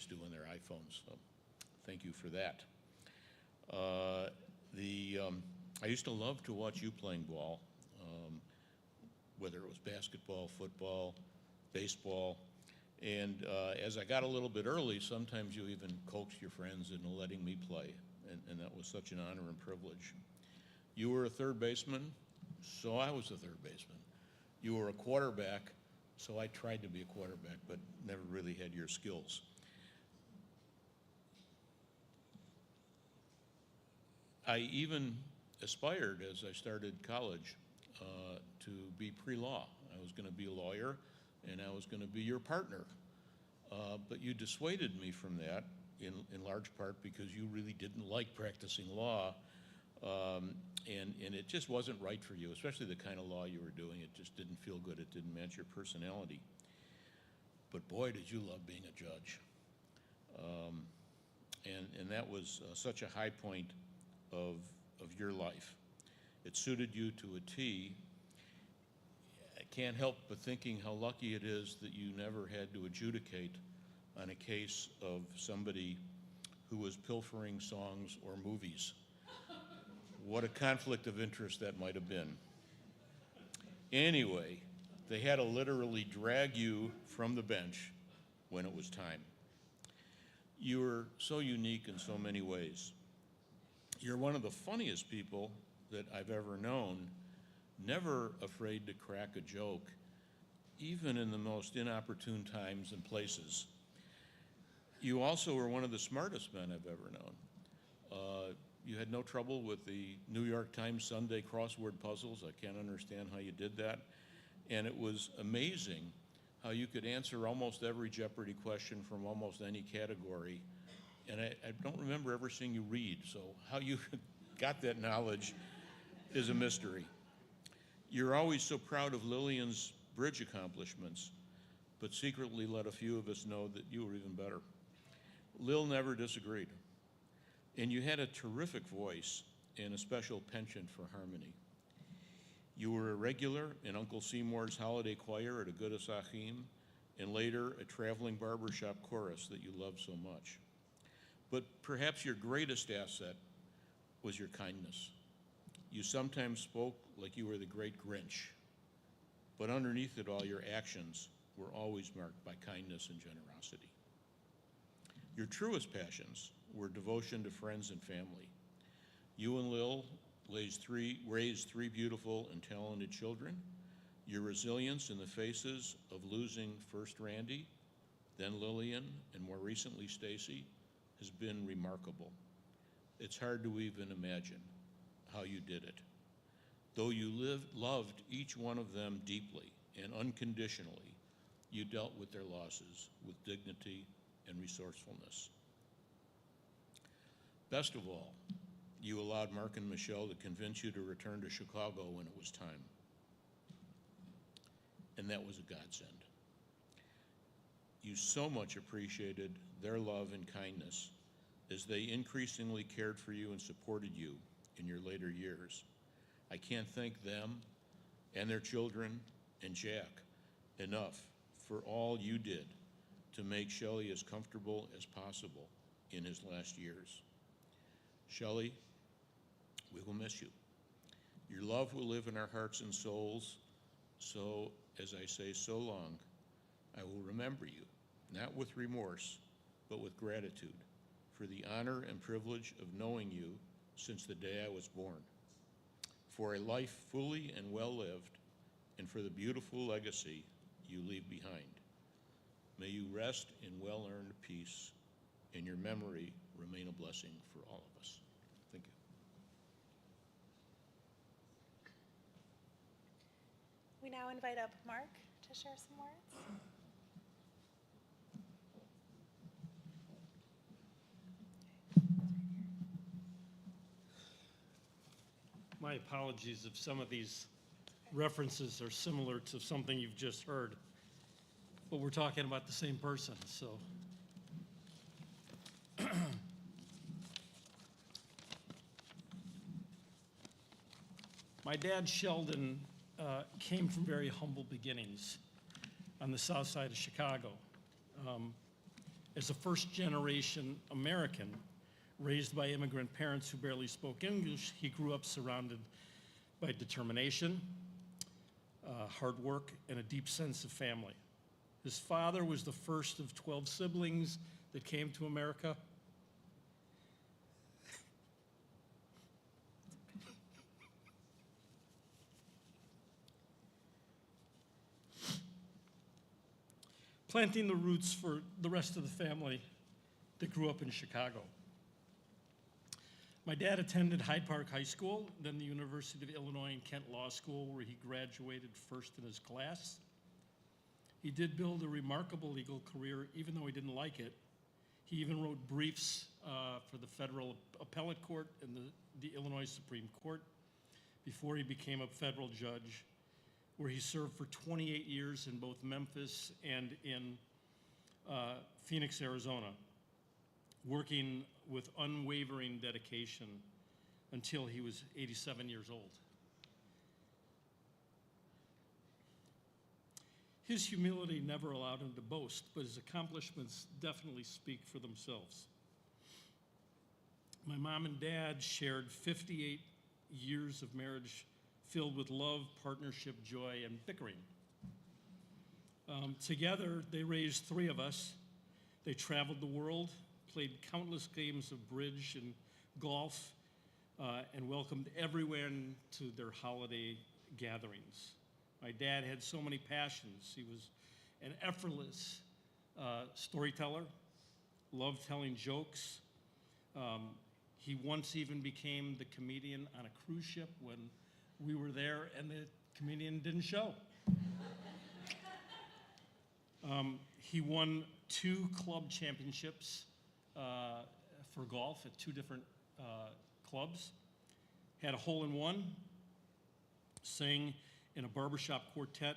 do on their iPhones. So thank you for that. Uh, I used to love to watch you playing ball, whether it was basketball, football, baseball. And as I got a little bit early, sometimes you even coaxed your friends into letting me play, and that was such an honor and privilege. You were a third baseman, so I was a third baseman. You were a quarterback, so I tried to be a quarterback, but never really had your skills. I even aspired, as I started college, to be pre-law. I was going to be a lawyer, and I was going to be your partner. But you dissuaded me from that in large part because you really didn't like practicing law, and it just wasn't right for you, especially the kind of law you were doing. It just didn't feel good. It didn't match your personality. But boy, did you love being a judge. And that was such a high point of your life. It suited you to a T. I can't help but thinking how lucky it is that you never had to adjudicate on a case of somebody who was pilfering songs or movies. What a conflict of interest that might have been. Anyway, they had to literally drag you from the bench when it was time. You were so unique in so many ways. You're one of the funniest people that I've ever known, never afraid to crack a joke, even in the most inopportune times and places. You also were one of the smartest men I've ever known. You had no trouble with the New York Times Sunday crossword puzzles. I can't understand how you did that. And it was amazing how you could answer almost every Jeopardy question from almost any category. And I don't remember ever seeing you read, so how you got that knowledge is a mystery. You're always so proud of Lillian's bridge accomplishments, but secretly let a few of us know that you were even better. Lil never disagreed. And you had a terrific voice and a special penchant for harmony. You were a regular in Uncle Seymour's holiday choir at Agudas Achim, and later a traveling barbershop chorus that you loved so much. But perhaps your greatest asset was your kindness. You sometimes spoke like you were the great Grinch, but underneath it all, your actions were always marked by kindness and generosity. Your truest passions were devotion to friends and family. You and Lil raised three beautiful and talented children. Your resilience in the faces of losing first Randy, then Lillian, and more recently Stacy, has been remarkable. It's hard to even imagine how you did it. Though you loved each one of them deeply and unconditionally, you dealt with their losses with dignity and resourcefulness. Best of all, you allowed Mark and Michelle to convince you to return to Chicago when it was time. And that was a godsend. You so much appreciated their love and kindness as they increasingly cared for you and supported you in your later years. I can't thank them and their children and Jack enough for all you did to make Shelley as comfortable as possible in his last years. Shelley, we will miss you. Your love will live in our hearts and souls, so as I say so long, I will remember you, not with remorse, but with gratitude for the honor and privilege of knowing you since the day I was born, for a life fully and well lived, and for the beautiful legacy you leave behind. May you rest in well-earned peace, and your memory remain a blessing for all of us. Thank you. We now invite up Mark to share some words. My apologies if some of these references are similar to something you've just heard, but we're talking about the same person, so. My dad, Sheldon, came from very humble beginnings on the south side of Chicago. As a first-generation American, raised by immigrant parents who barely spoke English, he grew up surrounded by determination, hard work, and a deep sense of family. His father was the first of 12 siblings that came to America. Planting the roots for the rest of the family that grew up in Chicago. My dad attended Hyde Park High School, then the University of Illinois and Kent Law School, where he graduated first in his class. He did build a remarkable legal career, even though he didn't like it. He even wrote briefs for the Federal Appellate Court and the Illinois Supreme Court before he became a federal judge, where he served for 28 years in both Memphis and in Phoenix, Arizona, working with unwavering dedication until he was 87 years old. His humility never allowed him to boast, but his accomplishments definitely speak for themselves. My mom and dad shared 58 years of marriage filled with love, partnership, joy, and bickering. Together, they raised 3 of us. They traveled the world, played countless games of bridge and golf, and welcomed everyone to their holiday gatherings. My dad had so many passions. He was an effortless storyteller, loved telling jokes. He once even became the comedian on a cruise ship when we were there and the comedian didn't show. He won 2 club championships for golf at 2 different clubs, had a hole-in-one, sang in a barbershop quartet,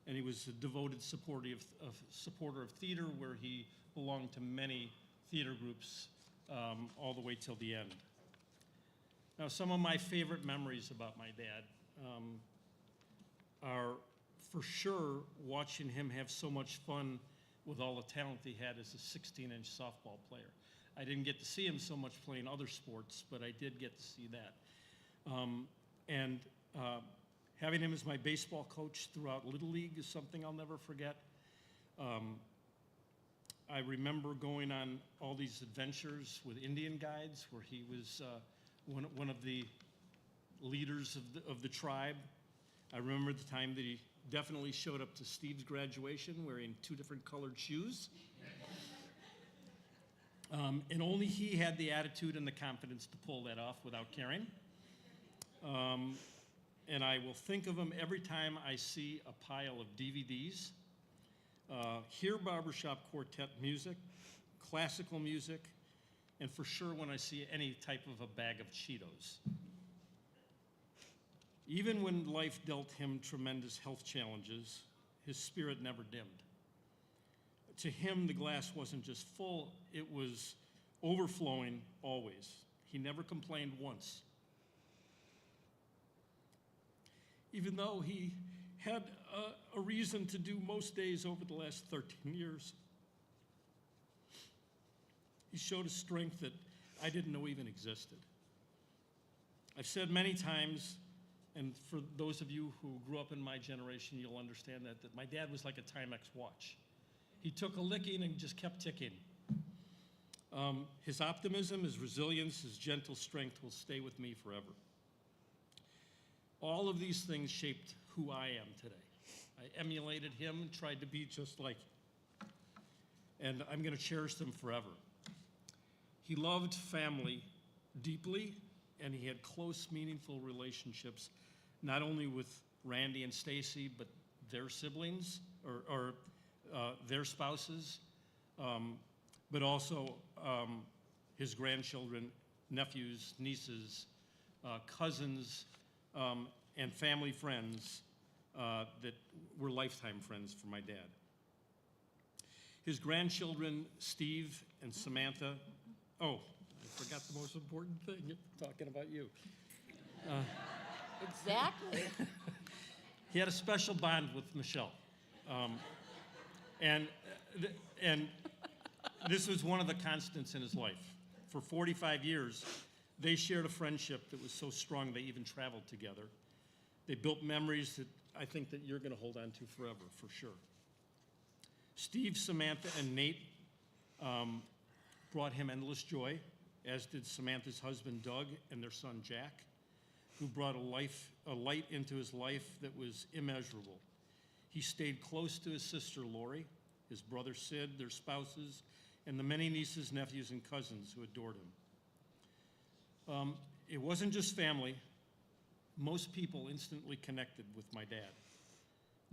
and he was a devoted supporter of theater, where he belonged to many theater groups all the way till the end. Now, some of my favorite memories about my dad are, for sure, watching him have so much fun with all the talent he had as a 16-inch softball player. I didn't get to see him so much playing other sports, but I did get to see that. Having him as my baseball coach throughout Little League is something I'll never forget. I remember going on all these adventures with Indian guides, where he was one of the leaders of the tribe. I remember the time that he definitely showed up to Steve's graduation wearing 2 different colored shoes. And only he had the attitude and the confidence to pull that off without caring. And I will think of him every time I see a pile of DVDs, hear barbershop quartet music, classical music, and for sure when I see any type of a bag of Cheetos. Even when life dealt him tremendous health challenges, his spirit never dimmed. To him, the glass wasn't just full, it was overflowing always. He never complained once. Even though he had a reason to do most days over the last 13 years, he showed a strength that I didn't know even existed. I've said many times, and for those of you who grew up in my generation, you'll understand that my dad was like a Timex watch. He took a licking and just kept ticking. His optimism, his resilience, his gentle strength will stay with me forever. All of these things shaped who I am today. I emulated him and tried to be just like him. And I'm going to cherish them forever. He loved family deeply, and he had close, meaningful relationships, not only with Randy and Stacy, but their siblings or their spouses, but also his grandchildren, nephews, nieces, cousins, and family friends that were lifetime friends for my dad. His grandchildren, Steve and Samantha, oh, I forgot the most important thing, talking about you. Exactly. He had a special bond with Michelle. And This was one of the constants in his life. For 45 years, they shared a friendship that was so strong they even traveled together. They built memories that I think that you're going to hold on to forever, for sure. Steve, Samantha, and Nate brought him endless joy, as did Samantha's husband, Doug, and their son, Jack, who brought a light into his life that was immeasurable. He stayed close to his sister, Lori, his brother, Sid, their spouses, and the many nieces, nephews, and cousins who adored him. It wasn't just family. Most people instantly connected with my dad.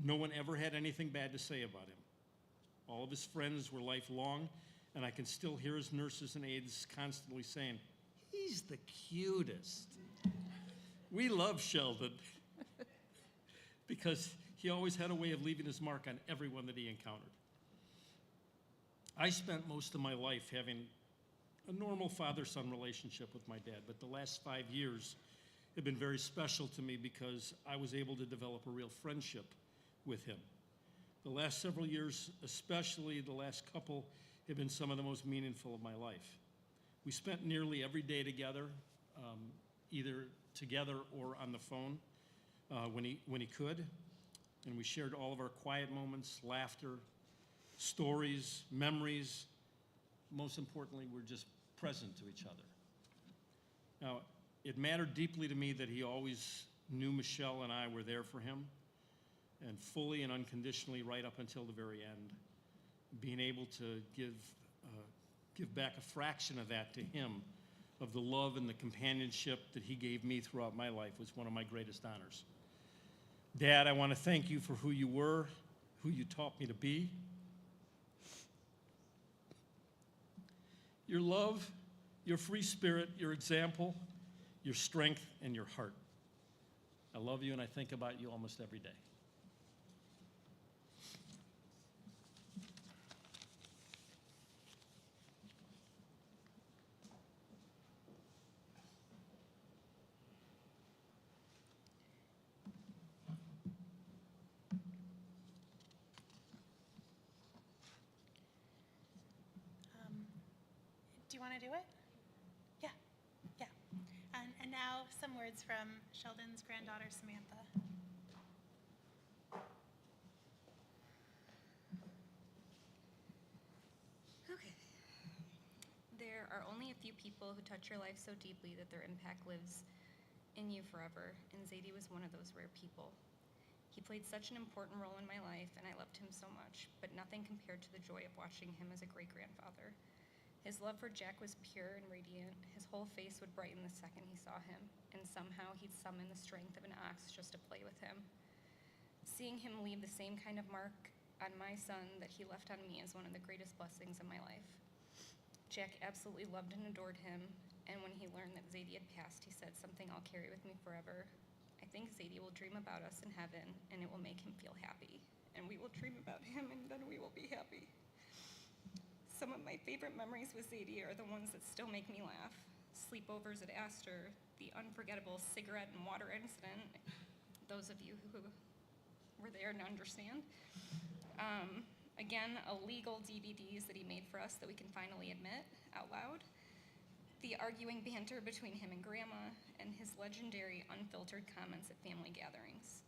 No one ever had anything bad to say about him. All of his friends were lifelong, and I can still hear his nurses and aides constantly saying, "He's the cutest." We love Sheldon because he always had a way of leaving his mark on everyone that he encountered. I spent most of my life having a normal father-son relationship with my dad, but the last 5 years have been very special to me because I was able to develop a real friendship with him. The last several years, especially the last couple, have been some of the most meaningful of my life. We spent nearly every day together, either together or on the phone when he could, and we shared all of our quiet moments, laughter, stories, memories. Most importantly, we're just present to each other. Now, it mattered deeply to me that he always knew Michelle and I were there for him, and fully and unconditionally right up until the very end. Being able to give back a fraction of that to him, of the love and the companionship that he gave me throughout my life, was one of my greatest honors. Dad, I want to thank you for who you were, who you taught me to be. Your love, your free spirit, your example, your strength, and your heart. I love you, and I think about you almost every day. Do you want to do it? Yeah, yeah. And now some words from Sheldon's granddaughter, Samantha. Okay. There are only a few people who touch your life so deeply that their impact lives in you forever, and Zadie was one of those rare people. He played such an important role in my life, and I loved him so much, but nothing compared to the joy of watching him as a great-grandfather. His love for Jack was pure and radiant. His whole face would brighten the second he saw him, and somehow he'd summon the strength of an ox just to play with him. Seeing him leave the same kind of mark on my son that he left on me is one of the greatest blessings of my life. Jack absolutely loved and adored him, and when he learned that Zadie had passed, he said, "Something I'll carry with me forever. I think Zadie will dream about us in heaven, and it will make him feel happy. And we will dream about him, and then we will be happy." Some of my favorite memories with Zadie are the ones that still make me laugh. Sleepovers at Astor, the unforgettable cigarette and water incident. Those of you who were there and understand. Again, illegal DVDs that he made for us that we can finally admit out loud. The arguing banter between him and Grandma, and his legendary unfiltered comments at family gatherings.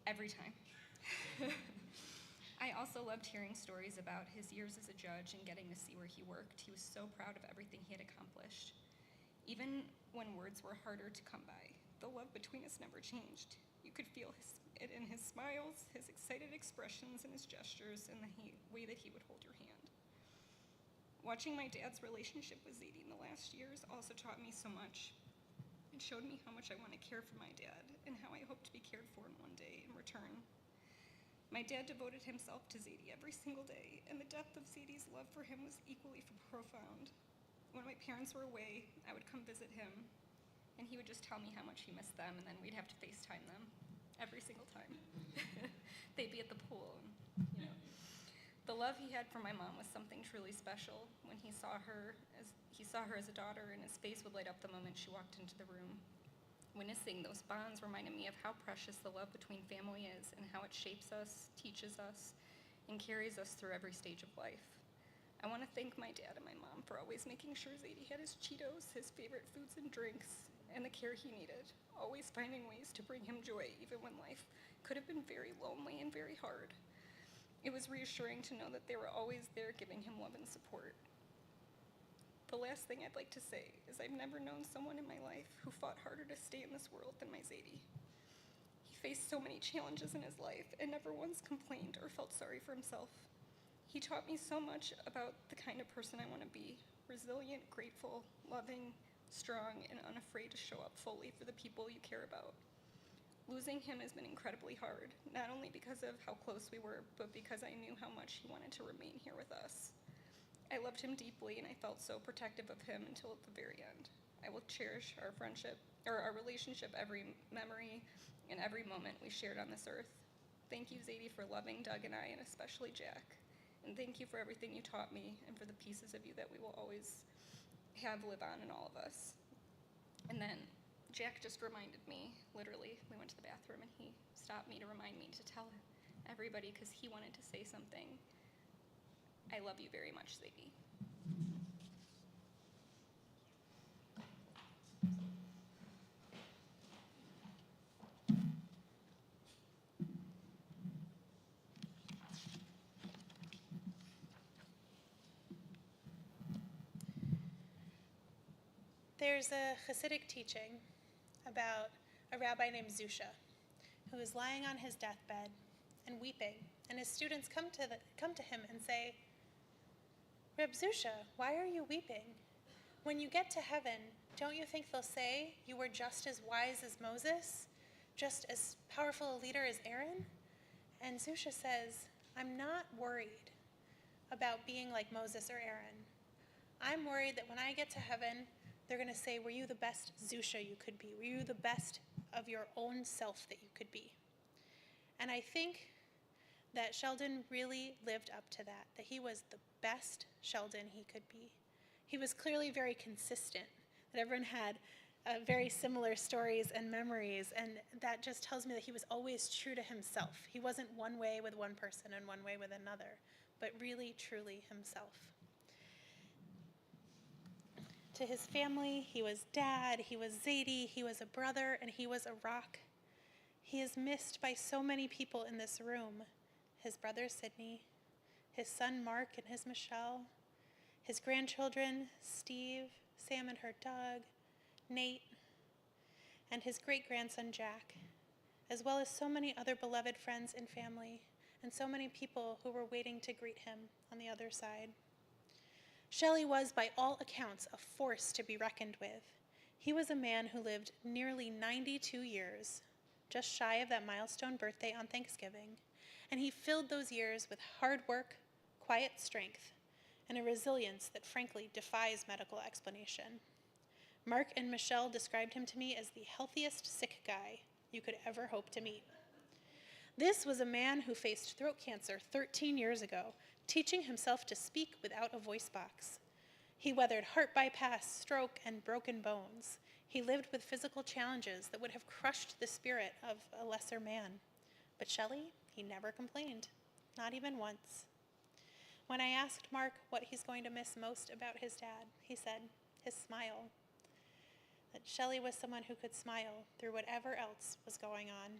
Every time. I also loved hearing stories about his years as a judge and getting to see where he worked. He was so proud of everything he had accomplished. Even when words were harder to come by, the love between us never changed. You could feel it in his smiles, his excited expressions, and his gestures, and the way that he would hold your hand. Watching my dad's relationship with Zadie in the last years also taught me so much. It showed me how much I want to care for my dad and how I hope to be cared for in one day in return. My dad devoted himself to Zadie every single day, and the depth of Zadie's love for him was equally profound. When my parents were away, I would come visit him, and he would just tell me how much he missed them, and then we'd have to FaceTime them every single time. They'd be at the pool, and, you know. The love he had for my mom was something truly special. When he saw her as a daughter, and his face would light up the moment she walked into the room. Witnessing those bonds reminded me of how precious the love between family is and how it shapes us, teaches us, and carries us through every stage of life. I want to thank my dad and my mom for always making sure Zadie had his Cheetos, his favorite foods and drinks, and the care he needed, always finding ways to bring him joy even when life could have been very lonely and very hard. It was reassuring to know that they were always there giving him love and support. The last thing I'd like to say is I've never known someone in my life who fought harder to stay in this world than my Zadie. He faced so many challenges in his life and never once complained or felt sorry for himself. He taught me so much about the kind of person I want to be: resilient, grateful, loving, strong, and unafraid to show up fully for the people you care about. Losing him has been incredibly hard, not only because of how close we were, but because I knew how much he wanted to remain here with us. I loved him deeply, and I felt so protective of him until the very end. I will cherish our friendship, or our relationship, every memory and every moment we shared on this earth. Thank you, Zadie, for loving Doug and I, and especially Jack. And thank you for everything you taught me and for the pieces of you that we will always have live on in all of us. And then Jack just reminded me, literally, we went to the bathroom and he stopped me to remind me to tell everybody because he wanted to say something. I love you very much, Zadie. There's a Hasidic teaching about a rabbi named Zusha who is lying on his deathbed and weeping, and his students come to him and say, "Reb Zusha, why are you weeping? When you get to heaven, don't you think they'll say you were just as wise as Moses, just as powerful a leader as Aaron?" And Zusha says, "I'm not worried about being like Moses or Aaron. I'm worried that when I get to heaven, they're going to say, were you the best Zusha you could be? Were you the best of your own self that you could be?" And I think that Sheldon really lived up to that he was the best Sheldon he could be. He was clearly very consistent, that everyone had very similar stories and memories, and that just tells me that he was always true to himself. He wasn't one way with one person and one way with another, but really, truly himself. To his family, he was dad, he was Zadie, he was a brother, and he was a rock. He is missed by so many people in this room. His brother Sydney, his son Mark and his Michelle, his grandchildren Steve, Sam and her Doug, Nate, and his great-grandson Jack, as well as so many other beloved friends and family, and so many people who were waiting to greet him on the other side. Shelley was, by all accounts, a force to be reckoned with. He was a man who lived nearly 92 years, just shy of that milestone birthday on Thanksgiving, and he filled those years with hard work, quiet strength, and a resilience that frankly defies medical explanation. Mark and Michelle described him to me as the healthiest sick guy you could ever hope to meet. This was a man who faced throat cancer 13 years ago, teaching himself to speak without a voice box. He weathered heart bypass, stroke, and broken bones. He lived with physical challenges that would have crushed the spirit of a lesser man. But Shelley, he never complained, not even once. When I asked Mark what he's going to miss most about his dad, he said his smile. That Shelley was someone who could smile through whatever else was going on.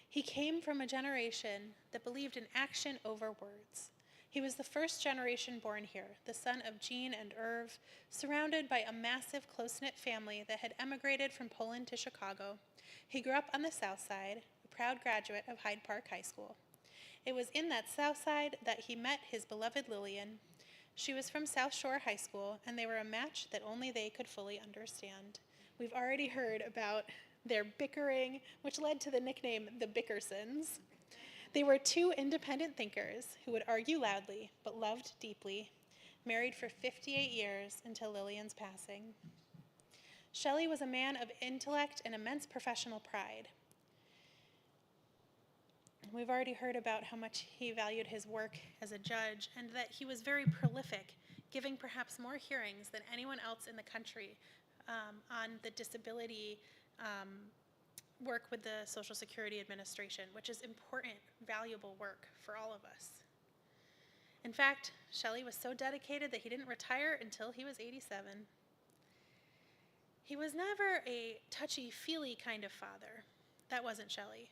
He came from a generation that believed in action over words. He was the first generation born here, the son of Jean and Irv, surrounded by a massive, close-knit family that had emigrated from Poland to Chicago. He grew up on the South Side, a proud graduate of Hyde Park High School. It was in that South Side that he met his beloved Lillian. She was from South Shore High School, and they were a match that only they could fully understand. We've already heard about their bickering, which led to the nickname the Bickersons. They were two independent thinkers who would argue loudly but loved deeply, married for 58 years until Lillian's passing. Shelley was a man of intellect and immense professional pride. We've already heard about how much he valued his work as a judge and that he was very prolific, giving perhaps more hearings than anyone else in the country on the disability work with the Social Security Administration, which is important, valuable work for all of us. In fact, Shelley was so dedicated that he didn't retire until he was 87. He was never a touchy-feely kind of father. That wasn't Shelley.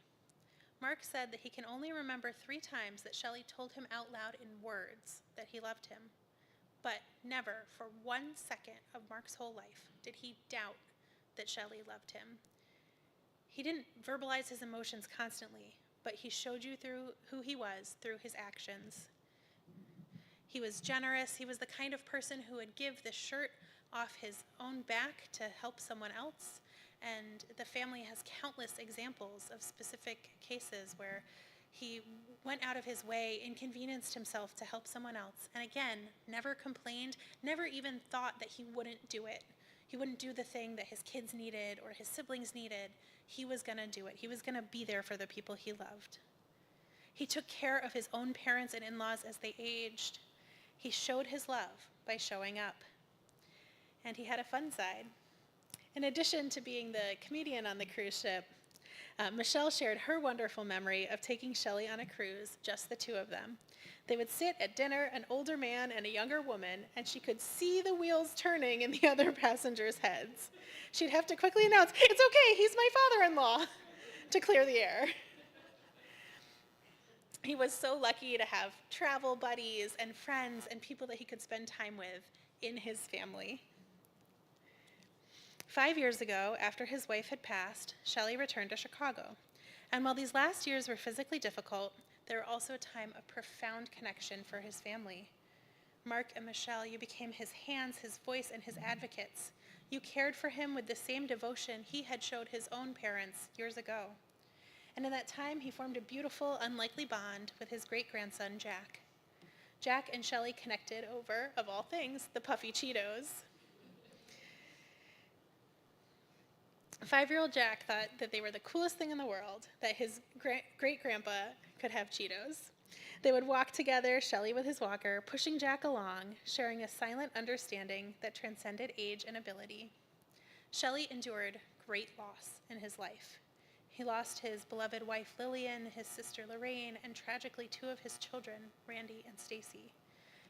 Mark said that he can only remember 3 times that Shelley told him out loud in words that he loved him. But never for 1 second of Mark's whole life did he doubt that Shelley loved him. He didn't verbalize his emotions constantly, but he showed you through who he was through his actions. He was generous. He was the kind of person who would give the shirt off his own back to help someone else. And the family has countless examples of specific cases where he went out of his way, inconvenienced himself to help someone else. And again, never complained, never even thought that he wouldn't do it. He wouldn't do the thing that his kids needed or his siblings needed. He was going to do it. He was going to be there for the people he loved. He took care of his own parents and in-laws as they aged. He showed his love by showing up. And he had a fun side. In addition to being the comedian on the cruise ship, Michelle shared her wonderful memory of taking Shelley on a cruise, just the 2 of them. They would sit at dinner, an older man and a younger woman, and she could see the wheels turning in the other passengers' heads. She'd have to quickly announce, "It's okay, he's my father-in-law," to clear the air. He was so lucky to have travel buddies and friends and people that he could spend time with in his family. 5 years ago, after his wife had passed, Shelley returned to Chicago. And while these last years were physically difficult, they were also a time of profound connection for his family. Mark and Michelle, you became his hands, his voice, and his advocates. You cared for him with the same devotion he had showed his own parents years ago. And in that time, he formed a beautiful, unlikely bond with his great-grandson, Jack. Jack and Shelley connected over, of all things, the puffy Cheetos. 5-year-old Jack thought that they were the coolest thing in the world, that his great-grandpa could have Cheetos. They would walk together, Shelley with his walker, pushing Jack along, sharing a silent understanding that transcended age and ability. Shelley endured great loss in his life. He lost his beloved wife Lillian, his sister Lorraine, and tragically 2 of his children, Randy and Stacy.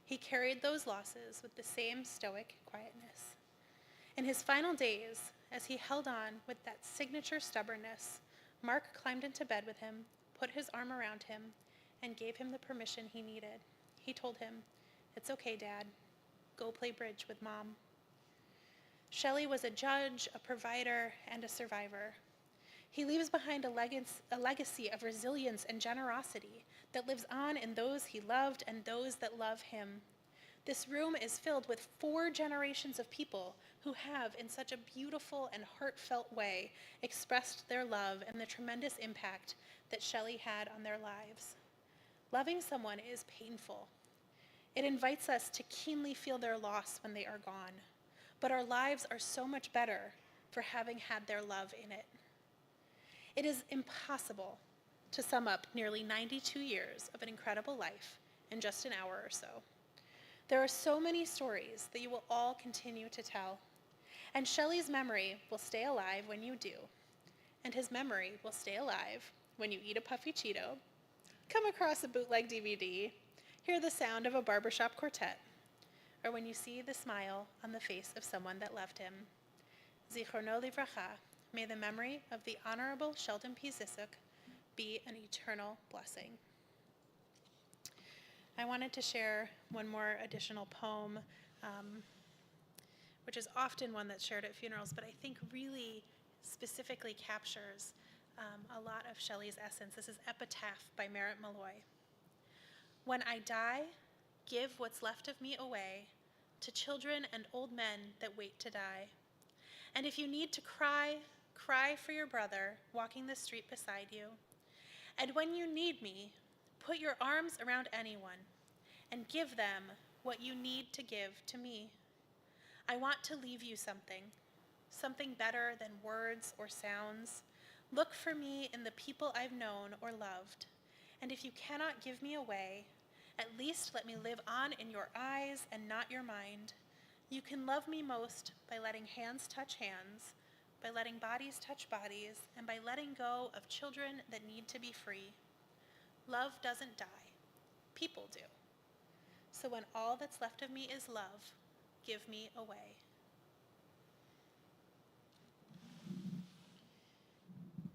He carried those losses with the same stoic quietness. In his final days, as he held on with that signature stubbornness, Mark climbed into bed with him, put his arm around him, and gave him the permission he needed. He told him, "It's okay, Dad. Go play bridge with Mom." Shelley was a judge, a provider, and a survivor. He leaves behind a legacy of resilience and generosity that lives on in those he loved and those that love him. This room is filled with 4 generations of people who have, in such a beautiful and heartfelt way, expressed their love and the tremendous impact that Shelley had on their lives. Loving someone is painful. It invites us to keenly feel their loss when they are gone, but our lives are so much better for having had their love in it. It is impossible to sum up nearly 92 years of an incredible life in just an hour or so. There are so many stories that you will all continue to tell, and Shelley's memory will stay alive when you do, and his memory will stay alive when you eat a puffy Cheeto, come across a bootleg DVD, hear the sound of a barbershop quartet, or when you see the smile on the face of someone that loved him. Zichrono livracha, may the memory of the Honorable Sheldon P. Zissok be an eternal blessing. I wanted to share one more additional poem, which is often one that's shared at funerals, but I think really specifically captures a lot of Shelley's essence. This is Epitaph by Merritt Malloy. When I die, give what's left of me away to children and old men that wait to die. And if you need to cry, cry for your brother walking the street beside you. And when you need me, put your arms around anyone and give them what you need to give to me. I want to leave you something better than words or sounds. Look for me in the people I've known or loved. And if you cannot give me away, at least let me live on in your eyes and not your mind. You can love me most by letting hands touch hands, by letting bodies touch bodies, and by letting go of children that need to be free. Love doesn't die. People do. So when all that's left of me is love, give me away.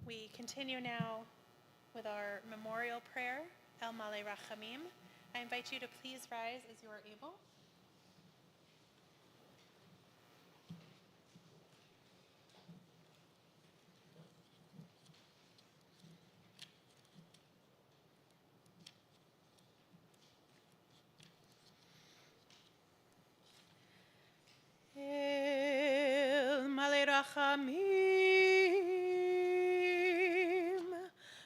We continue now with our memorial prayer, El Male Rachamim. I invite you to please rise as you are able. El Male Rachamim,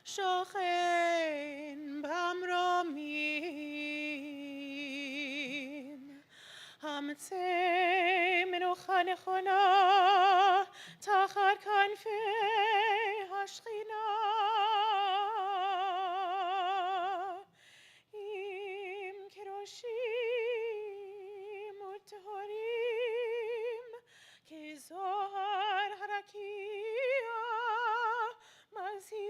Shochen Bamromim, Hamtzei Menucha Nechona, Tachat Kanfei Hashchina, Im Keroshim Utorim, Kizohar Harakia, Mazirim,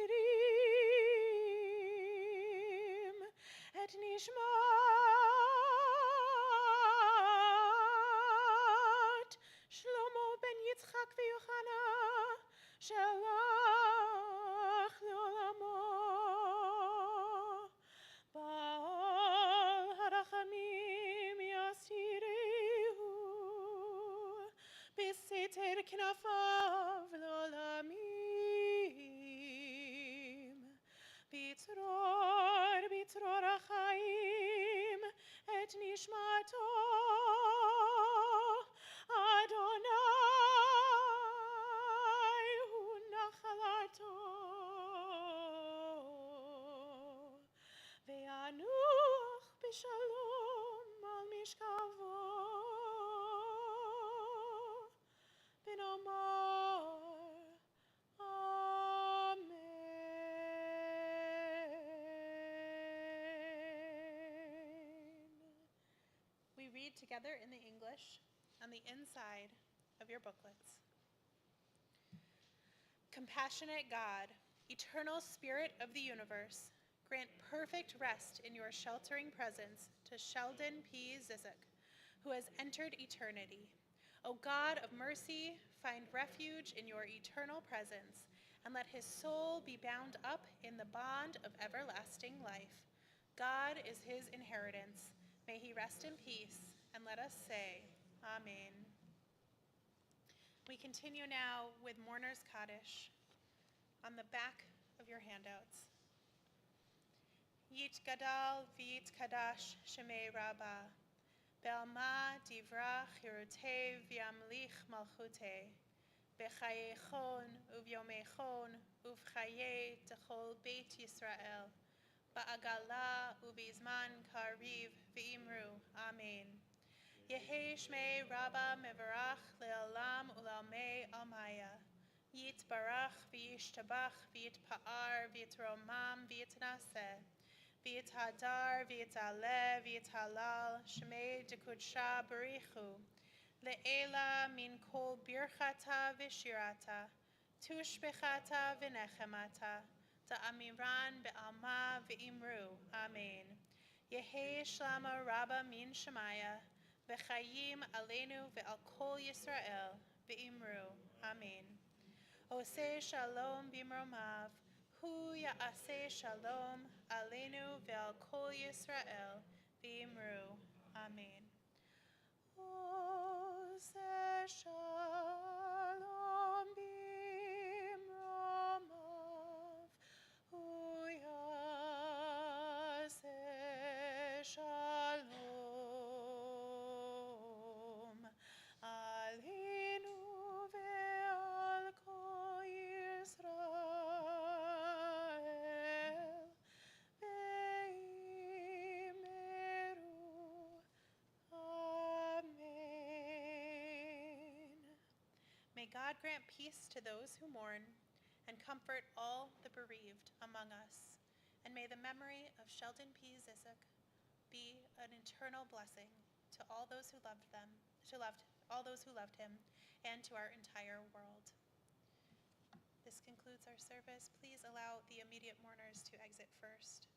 Et Nishmat, Shlomo ben Yitzchak v'Yochana, Shalach le'olamo, Baal harachamim yasirehu, B'seter knafav l'olamim, B'tzror hachaim, Et nishmato, Adonai hu nachalato, Ve'anuch b'shalom al mishkavo, V'nomar Amen. We read together in the English on the inside of your booklets. Compassionate God, eternal Spirit of the universe, grant perfect rest in your sheltering presence to Sheldon P. Zissok, who has entered eternity. O God of mercy, find refuge in your eternal presence, and let his soul be bound up in the bond of everlasting life. God is his inheritance. May he rest in peace, and let us say, Amen. We continue now with Mourner's Kaddish on the back of your handouts. Yit Gadal V'Yit Kadash Shemei Rabbah, Be'alma Divrach Hirutei V'Yamlich Malchutei, B'chayechon Uvyomechon Uvchaye Techol Beit Yisrael, Ba'agala Uvizman Kariv V'Imru, Amen. Yehi Shmei Rabbah Mevarach Le'olam Ulamei Almaya, Yit Barach V'Yishtabach V'Yitpa'ar V'Yitromam V'Yitnaseh, V'Yithadar V'Yitaleh V'Yithalal Shmei Dekudsha Barichu, Le'ela Min Kol Birchata V'Shirata, Tushbechata V'Nechemata, Ta'amiran Be'alma V'Imru, Amen. Yehi Shlama Rabbah Min Shemaya, V'chayim Aleinu Ve'al Kol Yisrael, V'Imru, Amen. Oseh Shalom B'Mromav, Hu Ya'aseh Shalom Aleinu Ve'al Kol Yisrael, V'Imru, Amen. Oseh Shalom B'Mromav, Hu Ya'aseh Shalom Aleinu ve'al kol Yisrael, ve'imeru, Amen. May God grant peace to those who mourn and comfort all the bereaved among us. And may the memory of Sheldon P. Zissok be an eternal blessing to all those who loved him, and to our entire world. This concludes our service. Please allow the immediate mourners to exit first.